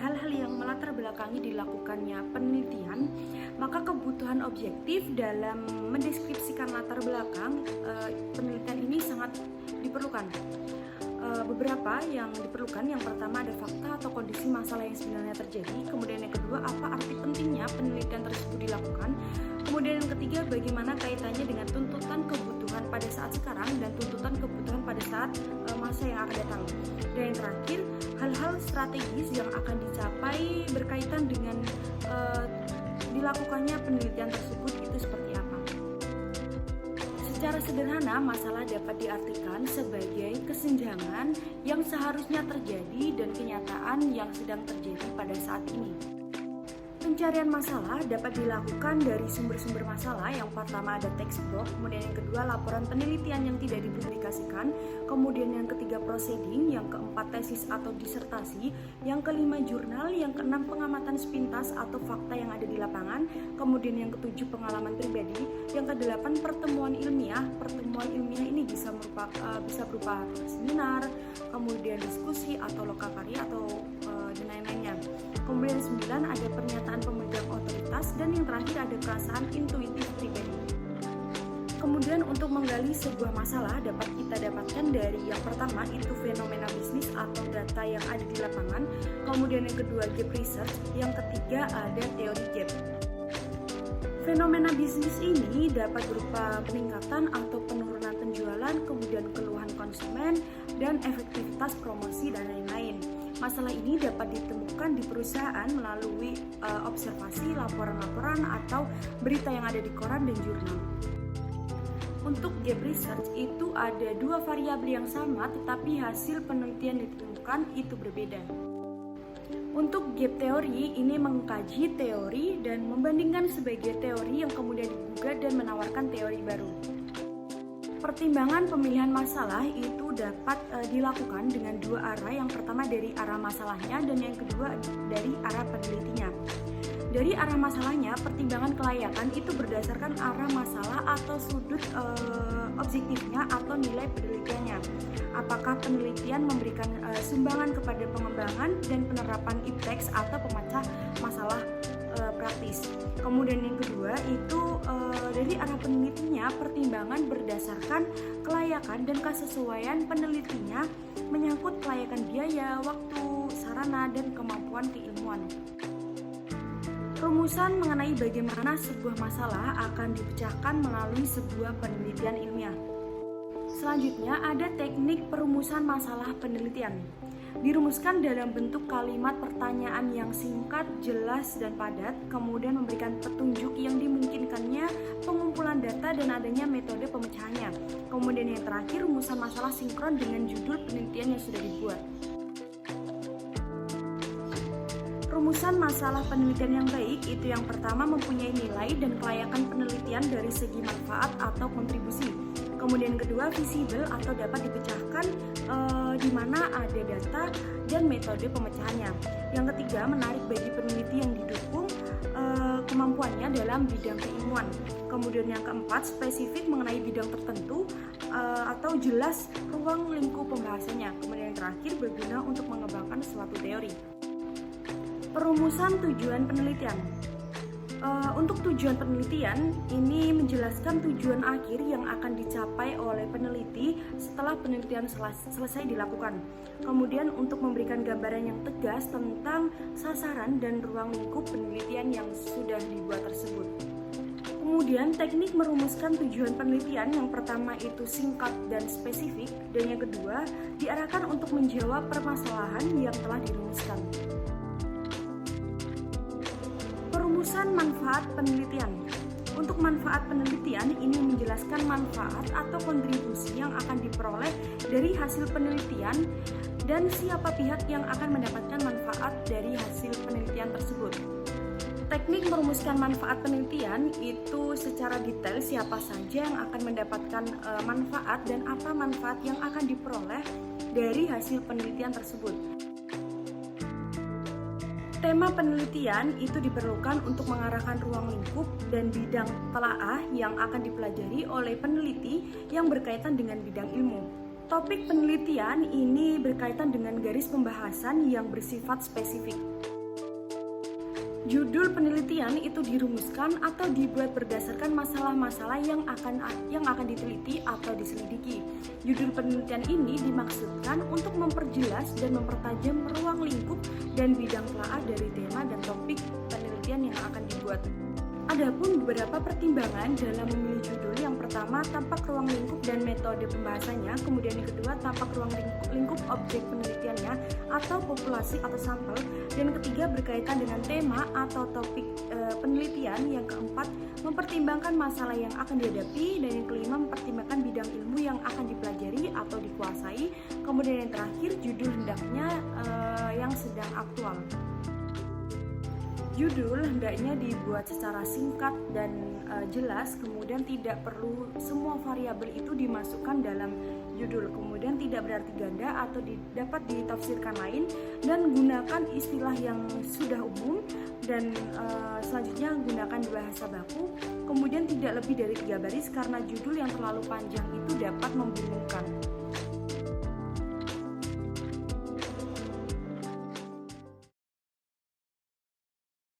hal-hal yang melatar belakangi dilakukannya penelitian, maka kebutuhan objektif dalam mendeskripsikan latar belakang penelitian ini sangat diperlukan. Beberapa yang diperlukan, yang pertama ada fakta atau kondisi masalah yang sebenarnya terjadi, kemudian yang kedua apa arti pentingnya penelitian tersebut dilakukan, kemudian yang ketiga bagaimana kaitannya dengan tuntutan kebutuhan pada saat sekarang dan tuntutan kebutuhan pada saat masa yang akan datang, dan yang terakhir hal-hal strategis yang akan dicapai berkaitan dengan dilakukannya penelitian tersebut itu seperti apa. Secara sederhana, masalah dapat diartikan sebagai kesenjangan yang seharusnya terjadi dan kenyataan yang sedang terjadi pada saat ini. Pencarian masalah dapat dilakukan dari sumber-sumber masalah. Yang pertama ada textbook, kemudian yang kedua laporan penelitian yang tidak dipublikasikan, kemudian yang ketiga proceeding, yang keempat tesis atau disertasi, yang kelima jurnal, yang keenam pengamatan sepintas atau fakta yang ada di lapangan, kemudian yang ketujuh pengalaman pribadi, yang kedelapan pertemuan ilmiah. Pertemuan ilmiah ini bisa berupa seminar, kemudian diskusi atau lokakarya atau dan lain-lainnya. Kemudian 9 ada pernyataan pemegang otoritas, dan yang terakhir ada perasaan intuitif pribadi. Kemudian untuk menggali sebuah masalah dapat kita dapatkan dari yang pertama itu fenomena bisnis atau data yang ada di lapangan, kemudian yang kedua gap research, yang ketiga ada teori gap. Fenomena bisnis ini dapat berupa peningkatan atau penurunan penjualan, kemudian keluhan konsumen, dan efektivitas promosi dan lain-lain. Masalah ini dapat ditemukan di perusahaan melalui observasi, laporan-laporan, atau berita yang ada di koran dan jurnal. Untuk gap research itu ada dua variabel yang sama tetapi hasil penelitian ditemukan itu berbeda. Untuk gap teori ini mengkaji teori dan membandingkan sebagai teori yang kemudian digugat dan menawarkan teori baru. Pertimbangan pemilihan masalah itu dapat dilakukan dengan dua arah. Yang pertama dari arah masalahnya dan yang kedua dari arah penelitinya. Dari arah masalahnya, pertimbangan kelayakan itu berdasarkan arah masalah atau sudut objektifnya atau nilai penelitiannya. Apakah penelitian memberikan sumbangan kepada pengembangan dan penerapan iptex atau pemecah masalah praktis. Kemudian yang kedua itu dari arah penelitinya, pertimbangan berdasarkan kelayakan dan kesesuaian penelitinya menyangkut kelayakan biaya, waktu, sarana, dan kemampuan keilmuan. Rumusan mengenai bagaimana sebuah masalah akan dipecahkan melalui sebuah penelitian ilmiah. Selanjutnya ada teknik perumusan masalah penelitian. Dirumuskan dalam bentuk kalimat pertanyaan yang singkat, jelas, dan padat, kemudian memberikan petunjuk yang dimungkinkannya pengumpulan data dan adanya metode pemecahannya. Kemudian yang terakhir, rumusan masalah sinkron dengan judul penelitian yang sudah dibuat. Rumusan masalah penelitian yang baik itu yang pertama mempunyai nilai dan kelayakan penelitian dari segi manfaat atau kontribusi. Kemudian kedua visible atau dapat dipecahkan di mana ada data dan metode pemecahannya. Yang ketiga menarik bagi peneliti yang didukung kemampuannya dalam bidang keilmuan. Kemudian yang keempat spesifik mengenai bidang tertentu atau jelas ruang lingkup pembahasannya. Kemudian yang terakhir berguna untuk mengembangkan suatu teori. Perumusan tujuan penelitian. Untuk tujuan penelitian ini menjelaskan tujuan akhir yang akan dicapai oleh peneliti setelah penelitian selesai dilakukan. Kemudian untuk memberikan gambaran yang tegas tentang sasaran dan ruang lingkup penelitian yang sudah dibuat tersebut. Kemudian teknik merumuskan tujuan penelitian yang pertama itu singkat dan spesifik, dan yang kedua diarahkan untuk menjawab permasalahan yang telah dirumuskan. Perumusan manfaat penelitian. Untuk manfaat penelitian ini menjelaskan manfaat atau kontribusi yang akan diperoleh dari hasil penelitian dan siapa pihak yang akan mendapatkan manfaat dari hasil penelitian tersebut. Teknik merumuskan manfaat penelitian itu secara detail siapa saja yang akan mendapatkan manfaat dan apa manfaat yang akan diperoleh dari hasil penelitian tersebut. Tema penelitian itu diperlukan untuk mengarahkan ruang lingkup dan bidang telaah yang akan dipelajari oleh peneliti yang berkaitan dengan bidang ilmu. Topik penelitian ini berkaitan dengan garis pembahasan yang bersifat spesifik. Judul penelitian itu dirumuskan atau dibuat berdasarkan masalah-masalah yang akan diteliti atau diselidiki. Judul penelitian ini dimaksudkan untuk memperjelas dan mempertajam ruang lingkup dan bidang telaah dari tema dan topik penelitian yang akan dibuat. Adapun beberapa pertimbangan dalam memilih judul. Yang pertama, tampak ruang lingkup dan metode pembahasannya. Kemudian yang kedua, tampak ruang lingkup objek penelitiannya atau populasi atau sampel. Dan ketiga, berkaitan dengan tema atau topik penelitian. Yang keempat, mempertimbangkan masalah yang akan dihadapi. Dan yang kelima, mempertimbangkan bidang ilmu yang akan dipelajari atau dikuasai. Kemudian yang terakhir, judul hendaknya yang sedang aktual. Judul hendaknya dibuat secara singkat dan jelas, kemudian tidak perlu semua variabel itu dimasukkan dalam judul, kemudian tidak berarti ganda atau dapat ditafsirkan lain, dan gunakan istilah yang sudah umum, dan selanjutnya gunakan bahasa baku, kemudian tidak lebih dari 3 baris karena judul yang terlalu panjang itu dapat membingungkan.